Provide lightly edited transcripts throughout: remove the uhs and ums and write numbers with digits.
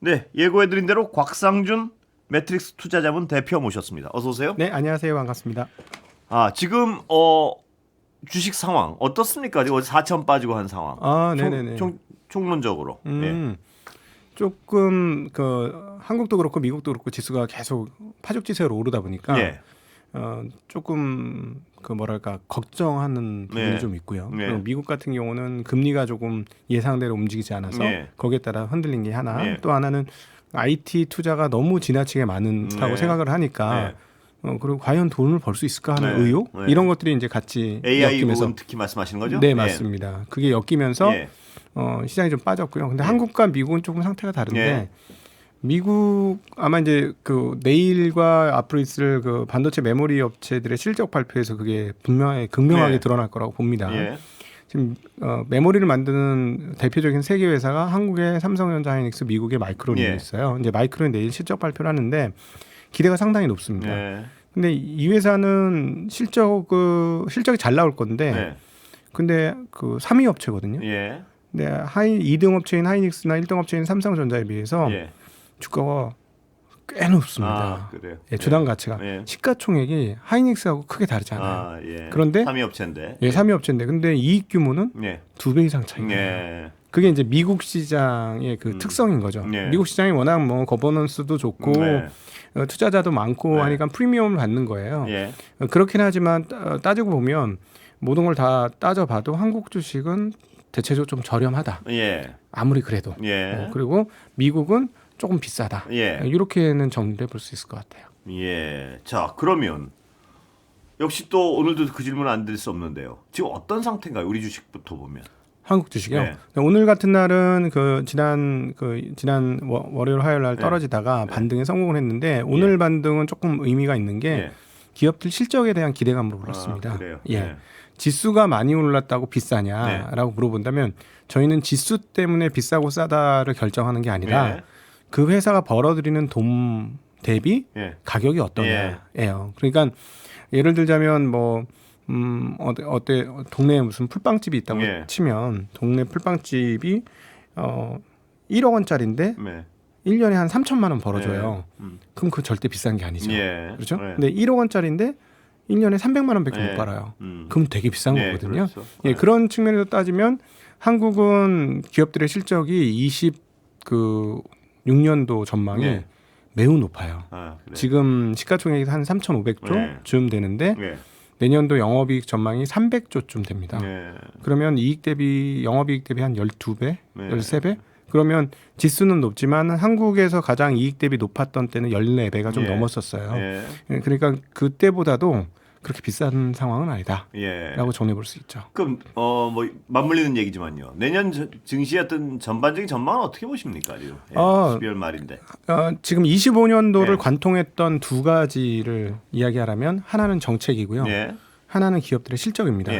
네, 예고해드린 대로 곽상준 매트릭스 투자자문 대표 모셨습니다. 어서 오세요. 네, 안녕하세요. 반갑습니다. 지금 주식 상황 어떻습니까? 지금 어제 4천 빠지고 한 상황. 네네네. 총론적으로. 예. 조금 한국도 그렇고 미국도 그렇고 지수가 계속 파죽지세로 오르다 보니까 예. 조금 뭐랄까 걱정하는 부분이 네. 좀 있고요. 네. 그리고 미국 같은 경우는 금리가 조금 예상대로 움직이지 않아서 네. 거기에 따라 흔들린 게 하나. 네. 또 하나는 IT 투자가 너무 지나치게 많다고 네. 생각을 하니까 그리고 과연 돈을 벌 수 있을까 하는 네. 의혹 네. 이런 것들이 이제 같이 AI 엮이면서 부분 특히 말씀하시는 거죠? 네, 맞습니다. 그게 엮이면서 예. 시장이 좀 빠졌고요. 근데 한국과 미국은 조금 상태가 다른데 예. 미국 아마 이제 내일과 앞으로 있을 반도체 메모리 업체들의 실적 발표에서 그게 극명하게 네. 드러날 거라고 봅니다. 예. 지금 메모리를 만드는 대표적인 세계 회사가 한국의 삼성전자 하이닉스, 미국의 마이크론이 예. 있어요. 이제 마이크론이 내일 실적 발표를 하는데 기대가 상당히 높습니다. 예. 근데 이 회사는 실적이 잘 나올 건데 네. 근데 3위 업체거든요. 예. 근데 2등 업체인 하이닉스나 1등 업체인 삼성전자에 비해서 예. 주가가 꽤 높습니다. 그래요. 예, 주당 가치가 예. 시가총액이 하이닉스하고 크게 다르지 않아요. 예. 그런데 3위 업체인데. 예, 3위 업체인데 근데 이익 규모는 예. 2배 이상 차이가 나요. 예. 그게 이제 미국 시장의 특성인 거죠. 네. 미국 시장이 워낙 거버넌스도 좋고 네. 투자자도 많고 네. 하니까 프리미엄을 받는 거예요. 예. 그렇긴 하지만 따지고 보면 모든 걸 다 따져봐도 한국 주식은 대체적으로 좀 저렴하다. 예. 아무리 그래도. 예. 그리고 미국은 조금 비싸다. 예. 이렇게는 정리해 볼 수 있을 것 같아요. 예. 자, 그러면 역시 또 오늘도 그 질문 안 드릴 수 없는데요. 지금 어떤 상태인가요? 우리 주식부터 보면. 한국 주식이요. 네. 오늘 같은 날은 지난 월요일 화요일 날 떨어지다가 반등에 성공을 했는데 오늘 반등은 조금 의미가 있는 게 기업들 실적에 대한 기대감으로 올랐습니다. 그래요. 예. 지수가 많이 올랐다고 비싸냐라고 물어본다면 저희는 지수 때문에 비싸고 싸다를 결정하는 게 아니라 그 회사가 벌어들이는 돈 대비 가격이 어떠냐예요. 그러니까 예를 들자면 동네에 무슨 풀빵집이 있다고 치면 동네 풀빵집이 1억 원짜리인데 1년에 한 3천만 원 벌어줘요. 그럼 그거 절대 비싼 게 아니죠. 그렇죠? 근데 1억 원짜리인데 1년에 300만 원밖에 못 벌어요. 그럼 되게 비싼 거거든요. 그렇죠. 그런 측면에서 따지면 한국은 기업들의 실적이 26년도 전망이 매우 높아요. 지금 시가총액이 한 3,500조쯤 되는데 내년도 영업이익 전망이 300조쯤 됩니다. 그러면 영업이익 대비 한 12배, 13배? 그러면 지수는 높지만 한국에서 가장 이익 대비 높았던 때는 14배가 좀 넘었었어요. 그러니까 그때보다도 그렇게 비싼 상황은 아니다라고 정리해볼 수 있죠. 그럼 맞물리는 얘기지만요. 내년 증시의 어떤 전반적인 전망은 어떻게 보십니까? 지금 12월 말인데. 지금 25년도를 관통했던 두 가지를 이야기하라면 하나는 정책이고요. 하나는 기업들의 실적입니다.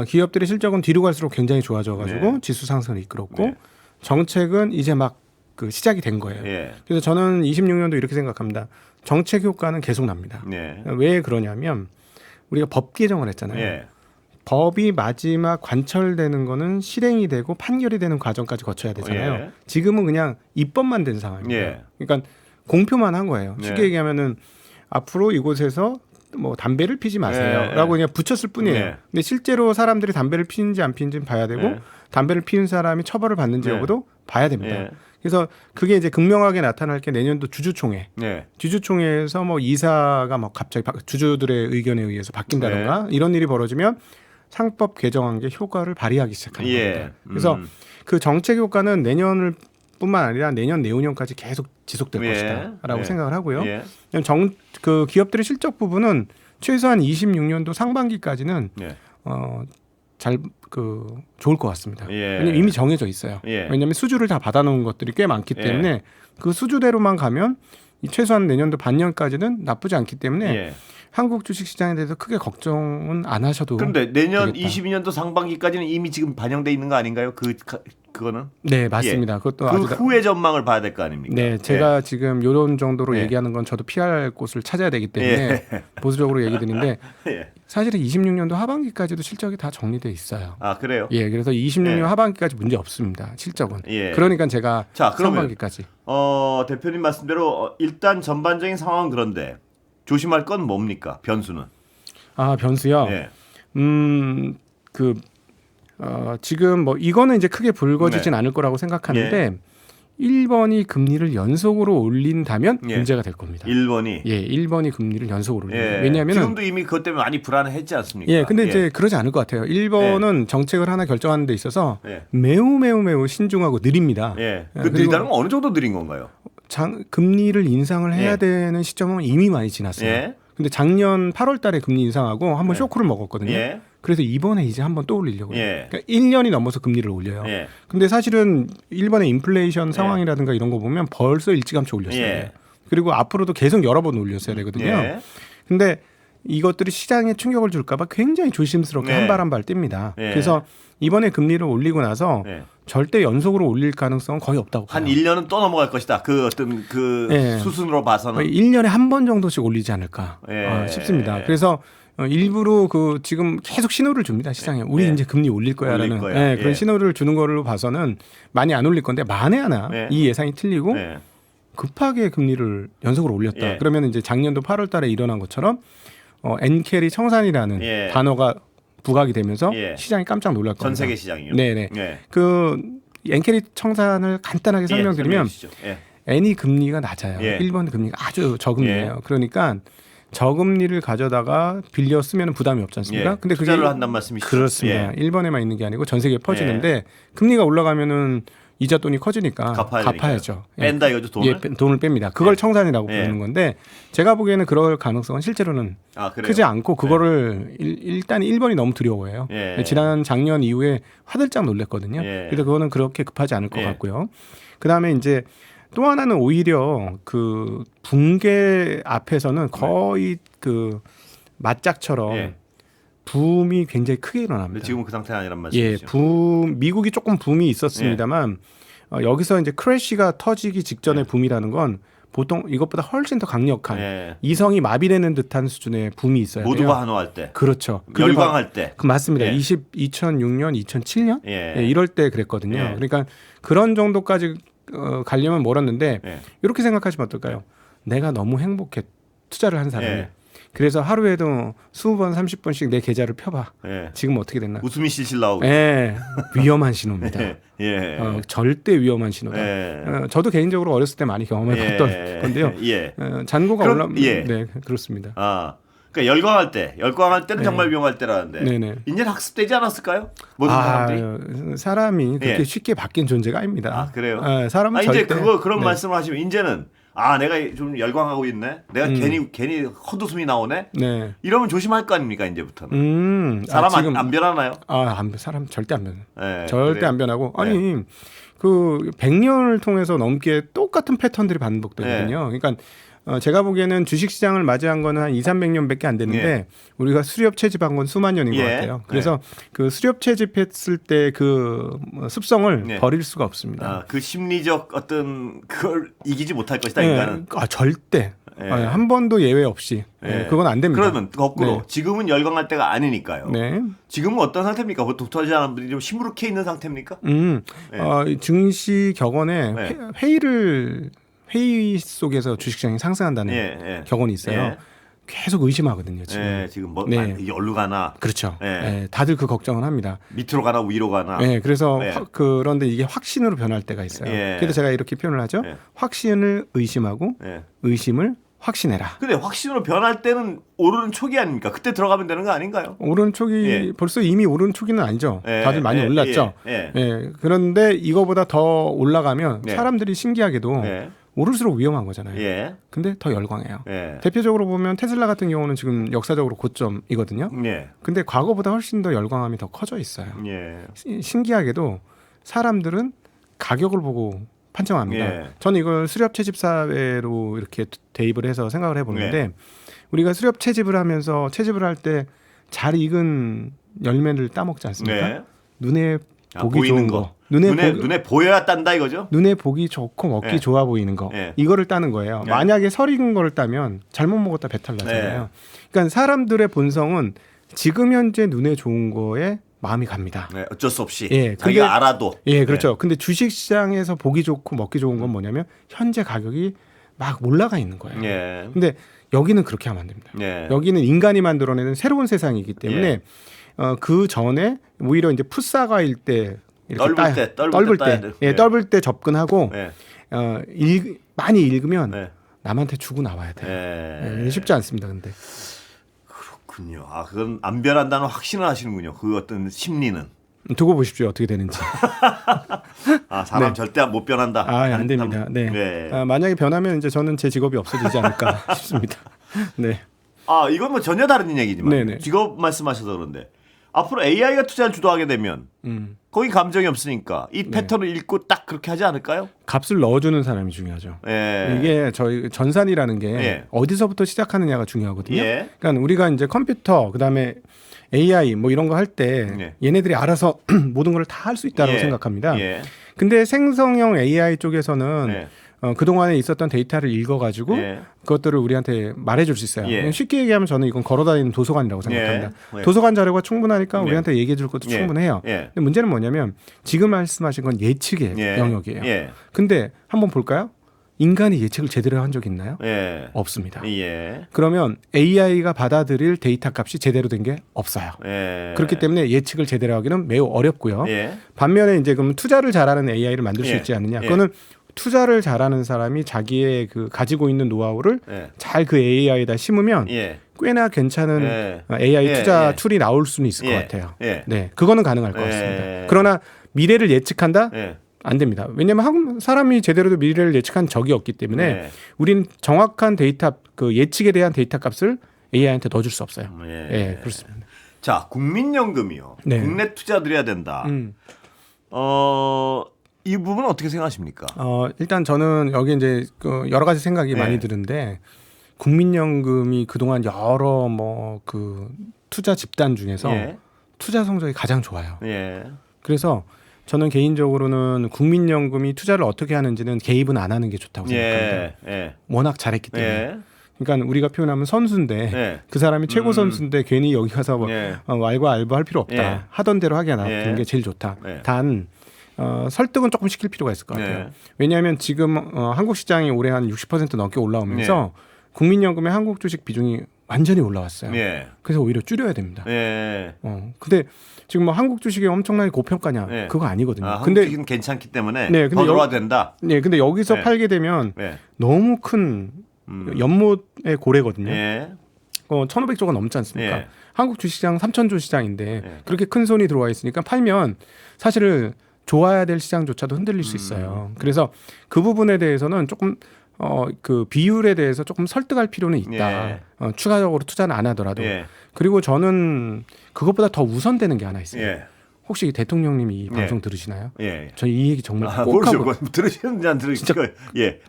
기업들의 실적은 뒤로 갈수록 굉장히 좋아져가지고 지수 상승을 이끌었고 정책은 이제 막 시작이 된 거예요. 그래서 저는 26년도 이렇게 생각합니다. 정책 효과는 계속 납니다. 왜 그러냐면 우리가 법 개정을 했잖아요. 법이 마지막 관철되는 거는 실행이 되고 판결이 되는 과정까지 거쳐야 되잖아요. 지금은 그냥 입법만 된 상황입니다. 그러니까 공표만 한 거예요. 쉽게 얘기하면은 앞으로 이곳에서 담배를 피지 마세요라고 그냥 붙였을 뿐이에요. 근데 실제로 사람들이 담배를 피는지 안 피는지 봐야 되고 담배를 피운 사람이 처벌을 받는지 여부도 봐야 됩니다. 그래서 그게 이제 극명하게 나타날 게 내년도 주주총회. 주주총회에서 이사가 갑자기 주주들의 의견에 의해서 바뀐다던가 이런 일이 벌어지면 상법 개정한 게 효과를 발휘하기 시작하는 겁니다. 그래서 그 정책 효과는 내년을 뿐만 아니라 내년 내후년까지 계속 지속될 것이다라고 생각을 하고요. 기업들의 실적 부분은 최소한 26년도 상반기까지는 좋을 것 같습니다. 왜냐면 이미 정해져 있어요. 왜냐하면 수주를 다 받아놓은 것들이 꽤 많기 때문에 그 수주대로만 가면 최소한 내년도 반년까지는 나쁘지 않기 때문에 한국 주식시장에 대해서 크게 걱정은 안 하셔도 그런데 내년 되겠다. 22년도 상반기까지는 이미 지금 반영돼 있는 거 아닌가요? 그 그거는? 네, 맞습니다. 예. 그것도 그 아주 후의 전망을 봐야 될 거 아닙니까? 네, 제가 지금 이런 정도로 예. 얘기하는 건 저도 피할 곳을 찾아야 되기 때문에 보수적으로 얘기 드리는데 예. 사실은 26년도 하반기까지도 실적이 다 정리돼 있어요. 아, 그래요? 예, 그래서 26년 예. 하반기까지 문제 없습니다. 실적은. 예. 그러니까 제가 자, 그러면 상반기까지. 대표님 말씀대로 일단 전반적인 상황은 그런데 조심할 건 뭡니까? 변수는? 아, 변수요. 예. 지금 뭐 이거는 이제 크게 불거지진 네. 않을 거라고 생각하는데 1번이 금리를 연속으로 올린다면 문제가 될 겁니다. 1번이. 예, 1번이 금리를 연속으로 올립니다. 예. 왜냐하면 지금도 이미 그것 때문에 많이 불안해했지 않습니까? 예, 근데 이제 그러지 않을 것 같아요. 1번은 정책을 하나 결정하는 데 있어서 매우 신중하고 느립니다. 예. 그 느리다는 건 어느 정도 느린 건가요? 금리를 인상을 해야 되는 시점은 이미 많이 지났어요. 예. 근데 작년 8월 달에 금리 인상하고 한번 쇼크를 먹었거든요. 예. 그래서 이번에 이제 한번 또 올리려고 해요. 예. 그러니까 1년이 넘어서 금리를 올려요. 예. 근데 사실은 일본의 인플레이션 상황이라든가 이런 거 보면 벌써 일찌감치 올렸어요. 예. 그리고 앞으로도 계속 여러 번 올렸어야 되거든요. 예. 근데 이것들이 시장에 충격을 줄까 봐 굉장히 조심스럽게 한 발 한 발 뗍니다. 예. 그래서 이번에 금리를 올리고 나서 절대 연속으로 올릴 가능성은 거의 없다고 봐요. 한 1년은 또 넘어갈 것이다. 그 어떤 수순으로 봐서는 1년에 한 번 정도씩 올리지 않을까 싶습니다. 그래서 일부러 지금 계속 신호를 줍니다. 시장에. 우리 이제 금리 올릴 거야라는 그런 신호를 주는 거를 봐서는 많이 안 올릴 건데 만에 하나 이 예상이 틀리고 급하게 금리를 연속으로 올렸다. 그러면 이제 작년도 8월 달에 일어난 것처럼 엔캐리 청산이라는 단어가 부각이 되면서 시장이 깜짝 놀랄 겁니다. 전 세계 시장이요. 네네. 그 엔캐리 청산을 간단하게 설명드리면 N이 금리가 낮아요. 1번 금리가 아주 저금리예요. 그러니까 저금리를 가져다가 빌려 쓰면 부담이 없지 않습니까? 근데 그게 투자를 한다는 말씀이시죠? 그렇습니다. 1번에만 있는 게 아니고 전 세계에 퍼지는데 금리가 올라가면은 이자 돈이 커지니까 갚아야죠. 뺀다 이거죠, 돈을? 돈을 뺍니다. 그걸 청산이라고 부르는 건데 제가 보기에는 그럴 가능성은 실제로는 크지 않고 그거를 일단 1번이 너무 두려워해요. 지난 작년 이후에 화들짝 놀랐거든요. 그래서 그거는 그렇게 급하지 않을 것 같고요. 그다음에 이제 또 하나는 오히려 그 붕괴 앞에서는 거의 그 맞짝처럼 붐이 굉장히 크게 일어납니다. 지금 그 상태가 아니란 말씀이죠. 미국이 조금 붐이 있었습니다만 여기서 이제 크래시가 터지기 직전의 붐이라는 건 보통 이것보다 훨씬 더 강력한 이성이 마비되는 듯한 수준의 붐이 있어요. 모두가 한호할 때. 그렇죠. 열광할 때. 맞습니다. 2006년, 2007년 이럴 때 그랬거든요. 그러니까 그런 정도까지 가려면 멀었는데 이렇게 생각하시면 어떨까요? 내가 너무 행복해 투자를 한 사람이. 그래서 하루에도 20번, 30번씩 내 계좌를 펴봐. 지금 어떻게 됐나? 웃음이 실실 나오고. 위험한 신호입니다. 절대 위험한 신호다. 저도 개인적으로 어렸을 때 많이 경험해봤던 건데요. 잔고가 올라오면 네, 그렇습니다. 그러니까 열광할 때는 정말 위험할 때라는데 이제 학습되지 않았을까요? 모든 사람들이 사람이 그렇게 쉽게 바뀐 존재가 아닙니다. 그래요? 사람은 이제 절대 그런 말씀을 하시면 이제는 내가 좀 열광하고 있네. 내가 괜히 헛웃음이 나오네. 이러면 조심할 거 아닙니까 이제부터는. 사람 지금 안 변하나요? 사람 절대 안 변해요. 절대 안 변하고 아니 그 100년을 통해서 넘게 똑같은 패턴들이 반복되거든요. 그러니까 제가 보기에는 주식시장을 맞이한 거는 한 200~300년밖에 안 됐는데 우리가 수렵 채집한 건 수만 년인 것 같아요. 그래서 그 수렵 채집했을 때 그 습성을 버릴 수가 없습니다. 그 심리적 어떤 그걸 이기지 못할 것이다 인간은. 절대. 한 번도 예외 없이. 그건 안 됩니다. 그러면 거꾸로 지금은 열광할 때가 아니니까요. 지금은 어떤 상태입니까? 보통 투자하는 분들이 좀 시무룩해 있는 상태입니까? 증시 격언에 회의 속에서 주식시장이 상승한다는 격언이 있어요. 계속 의심하거든요. 지금 이게 어디로 가나. 그렇죠. 다들 그 걱정을 합니다. 밑으로 가나 위로 가나. 그래서 그런데 이게 확신으로 변할 때가 있어요. 그래서 제가 이렇게 표현을 하죠. 확신을 의심하고 의심을 확신해라. 근데 확신으로 변할 때는 오르는 초기 아닙니까? 그때 들어가면 되는 거 아닌가요? 오르는 초기 벌써 이미 오르는 초기는 아니죠. 다들 많이 올랐죠. 그런데 이거보다 더 올라가면 사람들이 신기하게도 오를수록 위험한 거잖아요. 근데 더 열광해요. 대표적으로 보면 테슬라 같은 경우는 지금 역사적으로 고점이거든요. 근데 과거보다 훨씬 더 열광함이 더 커져 있어요. 신기하게도 사람들은 가격을 보고 판정합니다. 저는 이걸 수렵 채집 사회로 이렇게 대입을 해서 생각을 해보는데 우리가 수렵 채집을 하면서 채집을 할 때 잘 익은 열매를 따먹지 않습니까? 눈에 보기 좋은 거. 눈에 보여야 딴다 이거죠? 눈에 보기 좋고 먹기 좋아 보이는 거. 이거를 따는 거예요. 만약에 설 익은 거를 따면 잘못 먹었다 배탈 나잖아요. 그러니까 사람들의 본성은 지금 현재 눈에 좋은 거에 마음이 갑니다. 어쩔 수 없이. 자기가 알아도. 그렇죠. 근데 주식 시장에서 보기 좋고 먹기 좋은 건 뭐냐면 현재 가격이 막 올라가 있는 거예요. 근데 여기는 그렇게 하면 안 됩니다. 여기는 인간이 만들어내는 새로운 세상이기 때문에 그 전에 오히려 이제 푸사가일 때 이렇게 떨불 때 접근하고 많이 읽으면 남한테 주고 나와야 돼요. 쉽지 않습니다. 근데 그렇군요. 그건 안 변한다는 확신을 하시는군요. 그 어떤 심리는. 두고 보십시오. 어떻게 되는지. 사람 절대 못 변한다. 안 됩니다. 만약에 변하면 이제 저는 제 직업이 없어지지 않을까 싶습니다. 네. 이건 뭐 전혀 다른 얘기지만 직업 말씀하셔서 그런데 앞으로 AI가 투자를 주도하게 되면 거기 감정이 없으니까 이 패턴을 읽고 딱 그렇게 하지 않을까요? 값을 넣어주는 사람이 중요하죠. 이게 저희 전산이라는 게 어디서부터 시작하느냐가 중요하거든요. 그러니까 우리가 이제 컴퓨터 그다음에 AI 뭐 이런 거 할 때 얘네들이 알아서 모든 걸 다 할 수 있다고 생각합니다. 근데 생성형 AI 쪽에서는 그동안에 있었던 데이터를 읽어가지고 그것들을 우리한테 말해줄 수 있어요. 쉽게 얘기하면 저는 이건 걸어다니는 도서관이라고 생각합니다. 도서관 자료가 충분하니까 우리한테 얘기해줄 것도 충분해요. 근데 문제는 뭐냐면 지금 말씀하신 건 예측의 영역이에요. 근데 한번 볼까요? 인간이 예측을 제대로 한 적 있나요? 없습니다. 그러면 AI가 받아들일 데이터 값이 제대로 된 게 없어요. 그렇기 때문에 예측을 제대로 하기는 매우 어렵고요. 반면에 이제 그럼 투자를 잘하는 AI를 만들 수 있지 않느냐? 그거는 투자를 잘하는 사람이 자기의 그 가지고 있는 노하우를 잘 그 AI에다 심으면 꽤나 괜찮은 AI 투자 툴이 나올 수는 있을 것 같아요. 그거는 가능할 것 같습니다. 그러나 미래를 예측한다? 안 됩니다. 왜냐하면 사람이 제대로 미래를 예측한 적이 없기 때문에 우리는 정확한 데이터 그 예측에 대한 데이터 값을 AI한테 넣어줄 수 없어요. 그렇습니다. 자, 국민연금이요. 국내 투자드려야 된다. 이 부분은 어떻게 생각하십니까? 일단 저는 여기 이제 그 여러 가지 생각이 많이 드는데 국민연금이 그동안 여러 뭐 그 투자 집단 중에서 투자 성적이 가장 좋아요. 그래서 저는 개인적으로는 국민연금이 투자를 어떻게 하는지는 개입은 안 하는 게 좋다고 생각합니다. 워낙 잘했기 때문에. 그러니까 우리가 표현하면 선수인데 그 사람이 최고 선수인데 괜히 여기 가서 뭐 왈과 알바할 필요 없다. 하던 대로 하게 하는 게 제일 좋다. 단 설득은 조금 시킬 필요가 있을 것 같아요. 왜냐하면 지금 한국 시장이 올해 한 60% 넘게 올라오면서 국민연금의 한국 주식 비중이 완전히 올라왔어요. 그래서 오히려 줄여야 됩니다. 근데 지금 뭐 한국 주식이 엄청나게 고평가냐? 그거 아니거든요. 근데 한국 주식은 괜찮기 때문에 더 들어와야 된다. 근데 여기서 팔게 되면 너무 큰 연못의 고래거든요. 1,500조가 넘지 않습니까? 한국 주식시장 3,000조 시장인데 그렇게 큰 손이 들어와 있으니까 팔면 사실은 좋아야 될 시장조차도 흔들릴 수 있어요. 그래서 그 부분에 대해서는 조금 그 비율에 대해서 조금 설득할 필요는 있다. 추가적으로 투자는 안 하더라도. 그리고 저는 그것보다 더 우선되는 게 하나 있어요. 혹시 대통령님이 이 방송 들으시나요? 저 이 얘기 정말 꼭 하고 들으시는지 안 들으시는지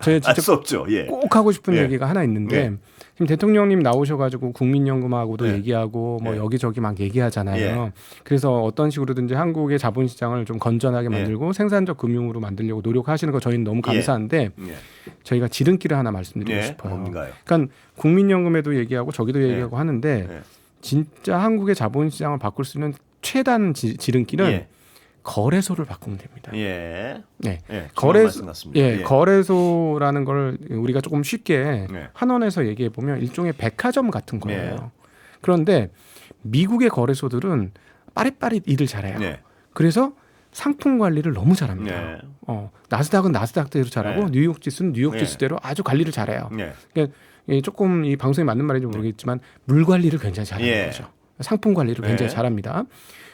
저희 알 수 없죠. 꼭 하고 싶은 얘기가 하나 있는데 지금 대통령님 나오셔가지고 국민연금하고도 얘기하고 뭐 여기저기 막 얘기하잖아요. 그래서 어떤 식으로든지 한국의 자본시장을 좀 건전하게 만들고 생산적 금융으로 만들려고 노력하시는 거 저희는 너무 감사한데 저희가 지름길을 하나 말씀드리고 싶어요. 뭔가요? 그러니까 국민연금에도 얘기하고 저기도 얘기하고 하는데 진짜 한국의 자본시장을 바꿀 수 있는 최단 지름길은 거래소를 바꾸면 됩니다. 거래소라는 걸 우리가 조금 쉽게 한원에서 얘기해 보면 일종의 백화점 같은 거예요. 그런데 미국의 거래소들은 빠릿빠릿 일을 잘해요. 그래서 상품 관리를 너무 잘합니다. 나스닥은 나스닥대로 잘하고 뉴욕 지수는 뉴욕 지수대로 아주 관리를 잘해요. 그러니까 조금 이 방송에 맞는 말인지 모르겠지만 물 관리를 굉장히 잘하는 거죠. 상품 관리를 굉장히 잘합니다.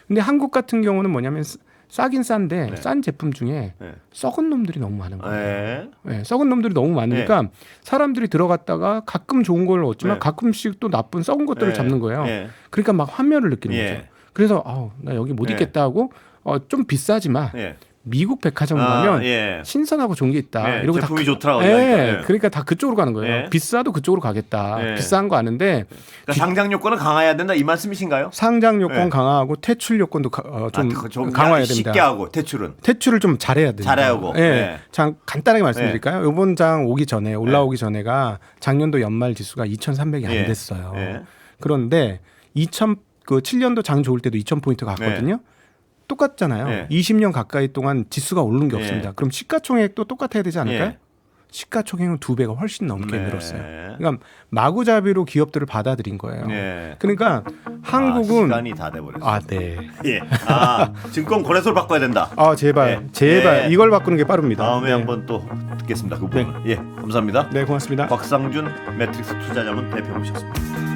근데 한국 같은 경우는 뭐냐면 싸긴 싼데 싼 제품 중에 썩은 놈들이 너무 많은 거예요. 썩은 놈들이 너무 많으니까 사람들이 들어갔다가 가끔 좋은 걸 얻지만 가끔씩 또 나쁜 썩은 것들을 잡는 거예요. 그러니까 막 환멸을 느끼는 거죠. 그래서 나 여기 못 있겠다 하고 좀 비싸지만 미국 백화점 가면 신선하고 좋은 게 있다. 이러고 제품이 좋더라고. 그러니까 다 그쪽으로 가는 거예요. 비싸도 그쪽으로 가겠다. 비싼 거 아는데 그러니까 상장 요건은 강화해야 된다 이 말씀이신가요? 상장 요건 강화하고 퇴출 요건도 좀 강화해야 됩니다. 쉽게 하고 퇴출을 좀 잘해야 됩니다. 잘하고. 참 간단하게 말씀드릴까요? 이번 장 오기 전에 올라오기 전에가 작년도 연말 지수가 2,300이 안 됐어요. 그런데 2007년도 장 좋을 때도 2,000포인트 갔거든요. 똑같잖아요. 20년 가까이 동안 지수가 오른 게 없습니다. 그럼 시가총액도 똑같아야 되지 않을까요? 시가총액은 2배가 훨씬 넘게 늘었어요. 그러니까 마구잡이로 기업들을 받아들인 거예요. 그러니까 한국은 시간이 다 돼버렸어요. 네. 증권 거래소를 바꿔야 된다. 제발 이걸 바꾸는 게 빠릅니다. 다음에 한번 또 듣겠습니다. 그 부분. 감사합니다. 네, 고맙습니다. 곽상준 매트릭스 투자자문 대표 모셨습니다.